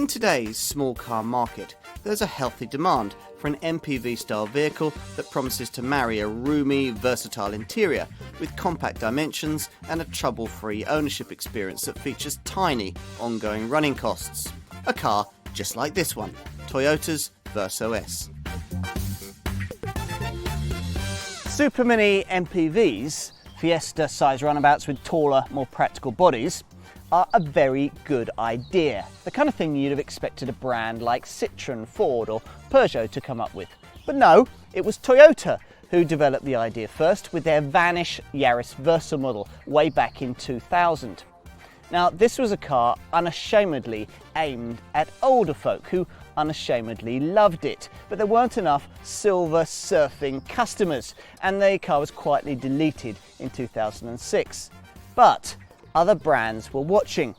In today's small car market, there's a healthy demand for an MPV-style vehicle that promises to marry a roomy, versatile interior with compact dimensions and a trouble-free ownership experience that features tiny, ongoing running costs. A car just like this one, Toyota's Verso-S. Supermini-MPVs, Fiesta-sized runabouts with taller, more practical bodies, are a very good idea. The kind of thing you'd have expected a brand like Citroen, Ford or Peugeot to come up with. But no, it was Toyota who developed the idea first with their vanish Yaris Verso model way back in 2000. Now, this was a car unashamedly aimed at older folk who unashamedly loved it, but there weren't enough silver surfing customers and the car was quietly deleted in 2006. But other brands were watching.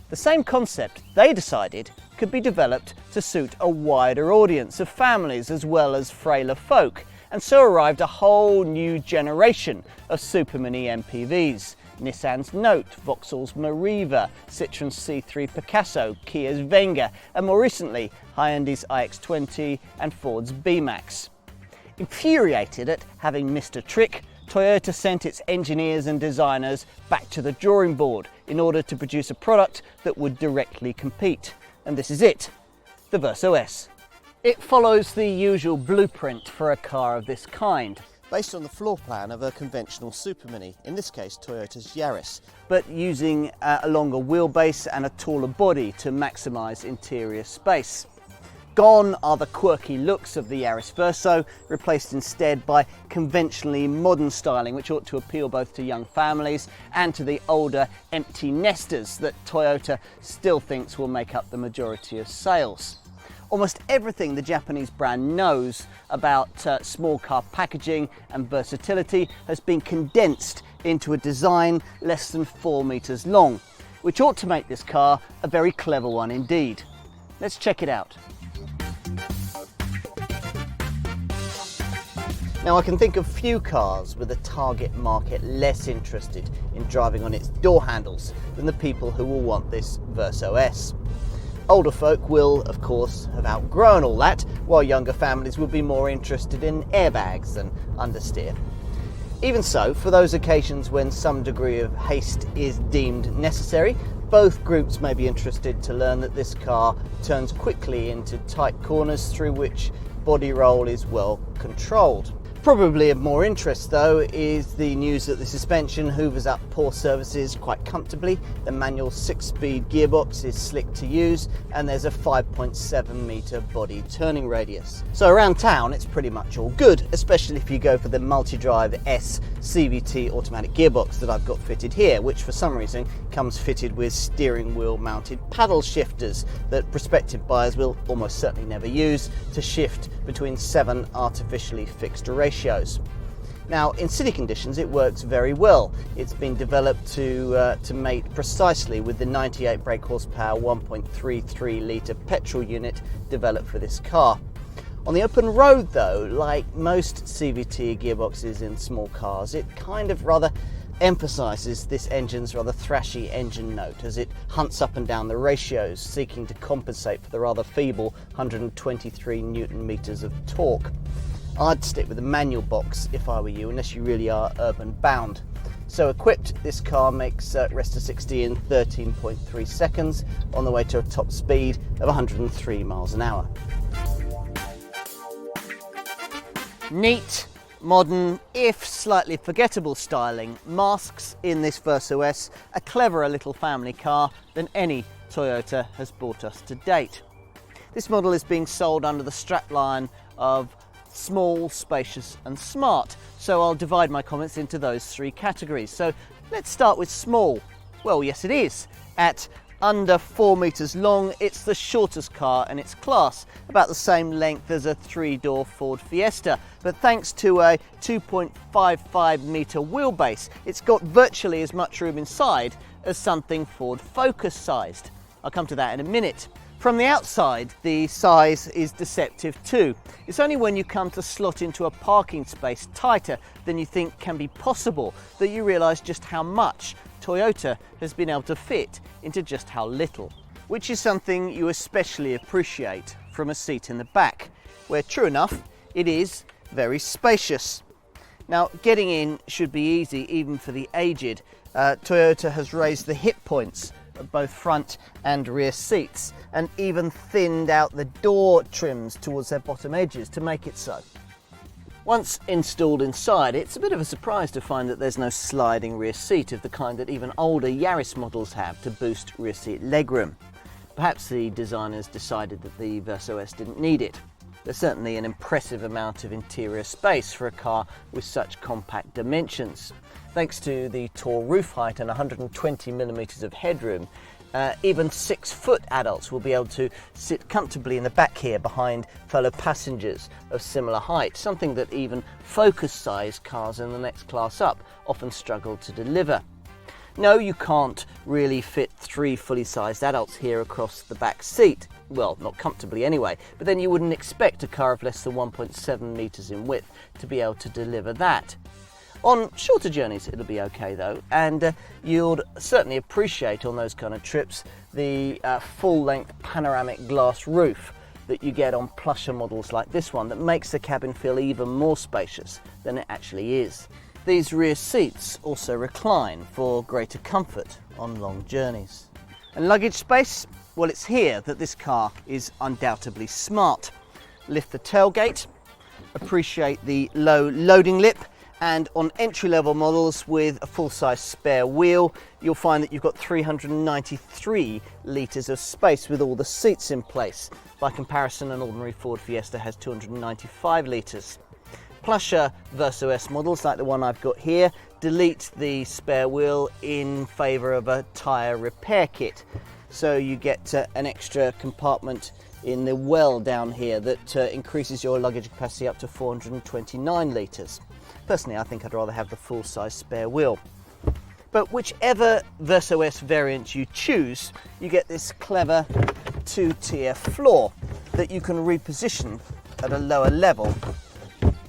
The same concept, they decided, could be developed to suit a wider audience of families as well as frailer folk, and so arrived a whole new generation of Supermini-MPVs. Nissan's Note, Vauxhall's Meriva, Citroen's C3 Picasso, Kia's Venga, and more recently Hyundai's iX20 and Ford's B-Max. Infuriated at having missed a trick, Toyota sent its engineers and designers back to the drawing board in order to produce a product that would directly compete. And this is it, the Verso-S. It follows the usual blueprint for a car of this kind, based on the floor plan of a conventional Supermini, in this case Toyota's Yaris, but using a longer wheelbase and a taller body to maximise interior space. Gone are the quirky looks of the Yaris Verso, replaced instead by conventionally modern styling, which ought to appeal both to young families and to the older empty nesters that Toyota still thinks will make up the majority of sales. Almost everything the Japanese brand knows about small car packaging and versatility has been condensed into a design less than 4 meters long, which ought to make this car a very clever one indeed. Let's check it out. Now, I can think of few cars with a target market less interested in driving on its door handles than the people who will want this Verso-S. Older folk will, of course, have outgrown all that, while younger families will be more interested in airbags than understeer. Even so, for those occasions when some degree of haste is deemed necessary, both groups may be interested to learn that this car turns quickly into tight corners through which body roll is well controlled. Probably of more interest though is the news that the suspension hoovers up poor surfaces quite comfortably, the manual 6-speed gearbox is slick to use, and there's a 5.7 meter body turning radius. So around town it's pretty much all good, especially if you go for the multi-drive S CVT automatic gearbox that I've got fitted here, which for some reason comes fitted with steering wheel mounted paddle shifters that prospective buyers will almost certainly never use to shift between 7 artificially fixed ratios. Now, in city conditions it works very well. It's been developed to mate precisely with the 98 brake horsepower 1.33 litre petrol unit developed for this car. On the open road though, like most CVT gearboxes in small cars, it kind of rather emphasises this engine's rather thrashy engine note as it hunts up and down the ratios, seeking to compensate for the rather feeble 123 Newton meters of torque. I'd stick with the manual box if I were you, unless you really are urban bound. So equipped, this car makes rest to 60 in 13.3 seconds on the way to a top speed of 103 miles an hour. Neat, modern, if slightly forgettable styling masks in this Verso-S a cleverer little family car than any Toyota has brought us to date. This model is being sold under the strapline of small, spacious and smart, so I'll divide my comments into those 3 categories. So let's start with small. Well, yes it is. At under 4 meters long, it's the shortest car in its class, about the same length as a 3-door Ford Fiesta, but thanks to a 2.55 meter wheelbase, it's got virtually as much room inside as something Ford Focus-sized. I'll come to that in a minute. From the outside, the size is deceptive too. It's only when you come to slot into a parking space tighter than you think can be possible that you realise just how much Toyota has been able to fit into just how little. which is something you especially appreciate from a seat in the back, where true enough, it is very spacious. Now, getting in should be easy even for the aged. Toyota has raised the hip points of both front and rear seats and even thinned out the door trims towards their bottom edges to make it so. Once installed inside, it's a bit of a surprise to find that there's no sliding rear seat of the kind that even older Yaris models have to boost rear seat legroom. Perhaps the designers decided that the Verso-S didn't need it. There's certainly an impressive amount of interior space for a car with such compact dimensions. Thanks to the tall roof height and 120mm of headroom, even 6-foot adults will be able to sit comfortably in the back here behind fellow passengers of similar height, something that even Focus-sized cars in the next class up often struggle to deliver. No, you can't really fit 3 fully sized adults here across the back seat. Well, not comfortably anyway, but then you wouldn't expect a car of less than 1.7 metres in width to be able to deliver that. On shorter journeys it'll be okay though, and you'll certainly appreciate on those kind of trips the full-length panoramic glass roof that you get on plusher models like this one that makes the cabin feel even more spacious than it actually is. These rear seats also recline for greater comfort on long journeys. And luggage space? Well, it's here that this car is undoubtedly smart. Lift the tailgate, appreciate the low loading lip, and on entry-level models with a full-size spare wheel, you'll find that you've got 393 litres of space with all the seats in place. By comparison, an ordinary Ford Fiesta has 295 litres. Plusher Verso-S models like the one I've got here delete the spare wheel in favour of a tyre repair kit. So you get an extra compartment in the well down here that increases your luggage capacity up to 429 litres. Personally, I think I'd rather have the full-size spare wheel. But whichever Verso-S variant you choose, you get this clever 2-tier floor that you can reposition at a lower level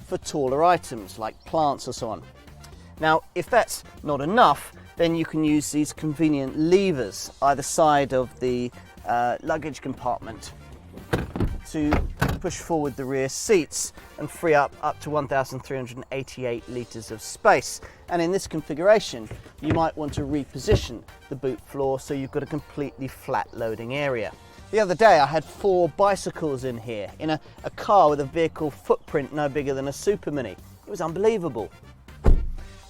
for taller items like plants or so on. Now, if that's not enough, then you can use these convenient levers either side of the luggage compartment to push forward the rear seats and free up to 1,388 litres of space. And in this configuration, you might want to reposition the boot floor so you've got a completely flat loading area. The other day I had 4 bicycles in here, in a car with a vehicle footprint no bigger than a Supermini. It was unbelievable.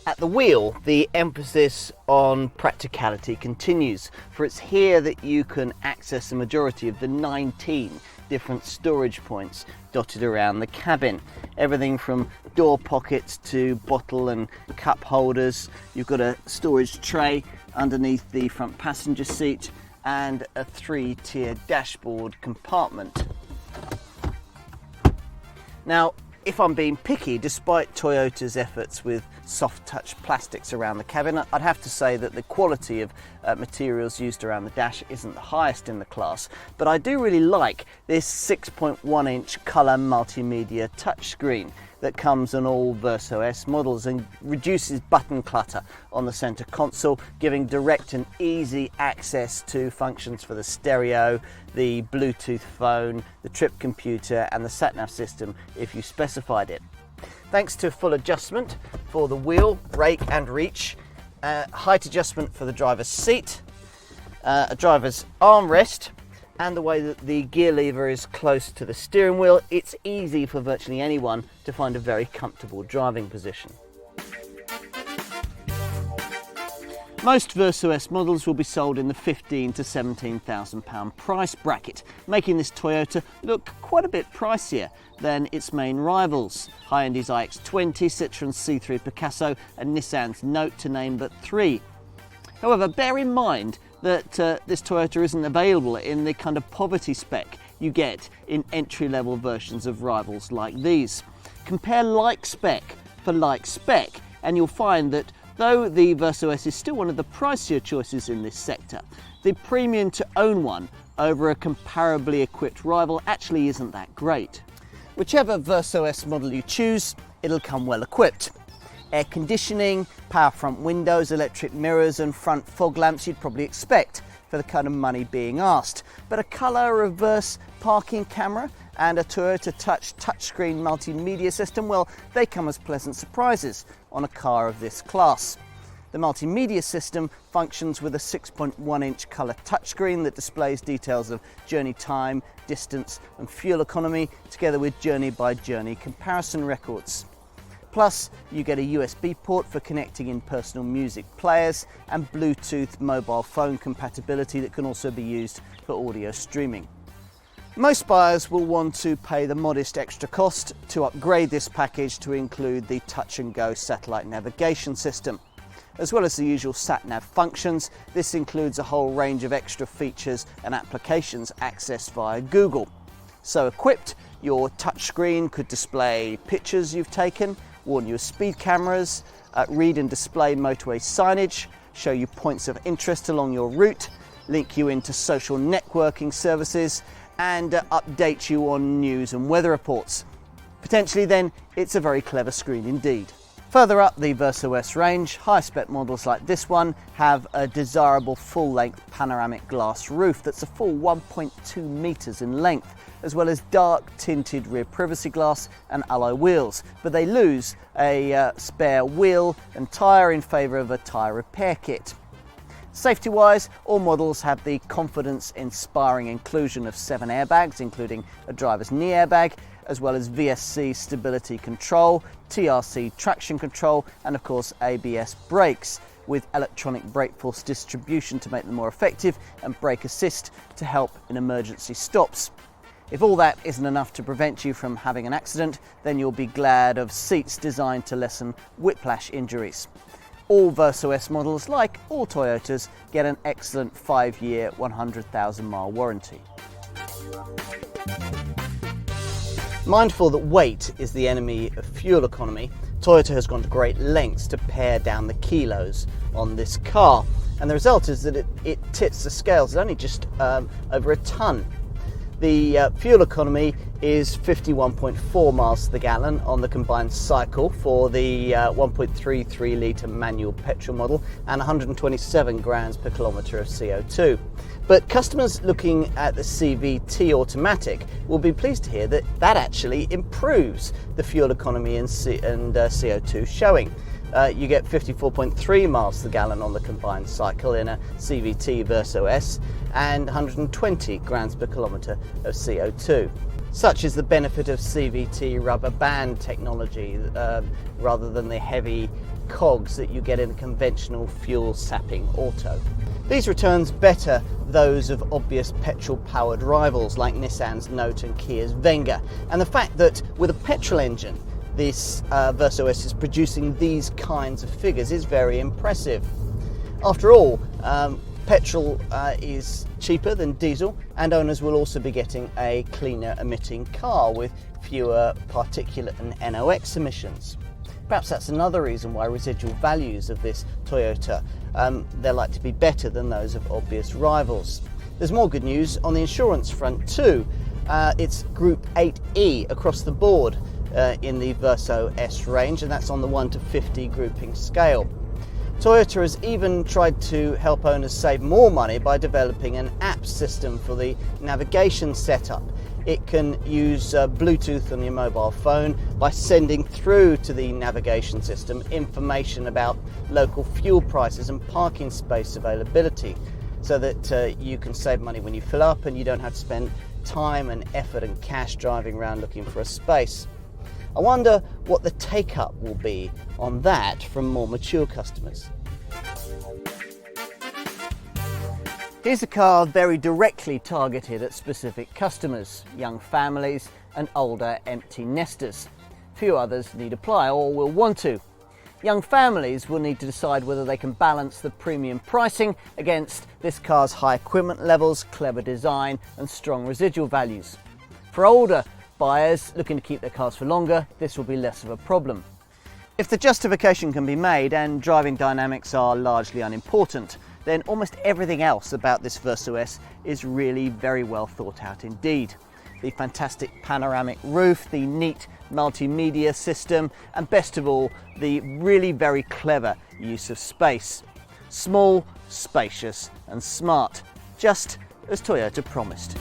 At the wheel, the emphasis on practicality continues, for it's here that you can access the majority of the 19 different storage points dotted around the cabin. Everything from door pockets to bottle and cup holders. You've got a storage tray underneath the front passenger seat and a 3-tier dashboard compartment. Now, if I'm being picky, despite Toyota's efforts with soft touch plastics around the cabin, I'd have to say that the quality of materials used around the dash isn't the highest in the class, but I do really like this 6.1 inch colour multimedia touchscreen that comes on all Verso-S models and reduces button clutter on the centre console, giving direct and easy access to functions for the stereo, the Bluetooth phone, the trip computer and the sat-nav system if you specified it. Thanks to full adjustment for the wheel, brake and reach, height adjustment for the driver's seat, a driver's armrest, and the way that the gear lever is close to the steering wheel, it's easy for virtually anyone to find a very comfortable driving position. Most Verso-S models will be sold in the £15,000 to £17,000 price bracket, making this Toyota look quite a bit pricier than its main rivals, Hyundai's iX20, Citroen's C3 Picasso and Nissan's Note, to name but 3. However, bear in mind that this Toyota isn't available in the kind of poverty spec you get in entry-level versions of rivals like these. Compare like spec for like spec and you'll find that though the Verso-S is still one of the pricier choices in this sector, the premium to own one over a comparably equipped rival actually isn't that great. Whichever Verso-S model you choose, it'll come well equipped. air conditioning, power front windows, electric mirrors and front fog lamps you'd probably expect for the kind of money being asked. But a colour reverse parking camera and a Toyota touchscreen multimedia system, well, they come as pleasant surprises on a car of this class. The multimedia system functions with a 6.1-inch colour touchscreen that displays details of journey time, distance and fuel economy, together with journey-by-journey comparison records. Plus, you get a USB port for connecting in personal music players and Bluetooth mobile phone compatibility that can also be used for audio streaming. Most buyers will want to pay the modest extra cost to upgrade this package to include the touch and go satellite navigation system. As well as the usual sat-nav functions, this includes a whole range of extra features and applications accessed via Google. So equipped, your touchscreen could display pictures you've taken, warn you of speed cameras, read and display motorway signage, show you points of interest along your route, link you into social networking services, and update you on news and weather reports. Potentially then, it's a very clever screen indeed. Further up the Verso-S range, high-spec models like this one have a desirable full-length panoramic glass roof that's a full 1.2 metres in length, as well as dark tinted rear privacy glass and alloy wheels, but they lose a spare wheel and tyre in favour of a tyre repair kit. Safety-wise, all models have the confidence-inspiring inclusion of 7 airbags, including a driver's knee airbag, as well as VSC stability control, TRC traction control, and of course ABS brakes, with electronic brake force distribution to make them more effective and brake assist to help in emergency stops. If all that isn't enough to prevent you from having an accident, then you'll be glad of seats designed to lessen whiplash injuries. All Verso-S models, like all Toyotas, get an excellent 5-year, 100,000-mile warranty. Mindful that weight is the enemy of fuel economy, Toyota has gone to great lengths to pare down the kilos on this car, and the result is that it tips the scales at only just over a tonne. The fuel economy is 51.4 miles to the gallon on the combined cycle for the 1.33 litre manual petrol model and 127 grams per kilometre of CO2. But customers looking at the CVT automatic will be pleased to hear that that actually improves the fuel economy and CO2 showing. You get 54.3 miles to the gallon on the combined cycle in a CVT Verso-S and 120 grams per kilometre of CO2. Such is the benefit of CVT rubber band technology rather than the heavy cogs that you get in a conventional fuel sapping auto. These returns better those of obvious petrol-powered rivals like Nissan's Note and Kia's Venga, and the fact that with a petrol engine this Verso-S is producing these kinds of figures is very impressive. After all, petrol is cheaper than diesel, and owners will also be getting a cleaner emitting car with fewer particulate and NOx emissions. Perhaps that's another reason why residual values of this Toyota, they're likely to be better than those of obvious rivals. There's more good news on the insurance front too. It's Group 8E across the board in the Verso-S range, and that's on the 1 to 50 grouping scale. Toyota has even tried to help owners save more money by developing an app system for the navigation setup. It can use Bluetooth on your mobile phone by sending through to the navigation system information about local fuel prices and parking space availability, so that you can save money when you fill up and you don't have to spend time and effort and cash driving around looking for a space. I wonder what the take-up will be on that from more mature customers. Here's a car very directly targeted at specific customers, young families and older empty nesters. Few others need apply or will want to. Young families will need to decide whether they can balance the premium pricing against this car's high equipment levels, clever design and strong residual values. For older buyers looking to keep their cars for longer, this will be less of a problem. If the justification can be made and driving dynamics are largely unimportant, then almost everything else about this Verso-S is really very well thought out indeed. the fantastic panoramic roof, the neat multimedia system, and best of all, the really very clever use of space. Small, spacious and smart, just as Toyota promised.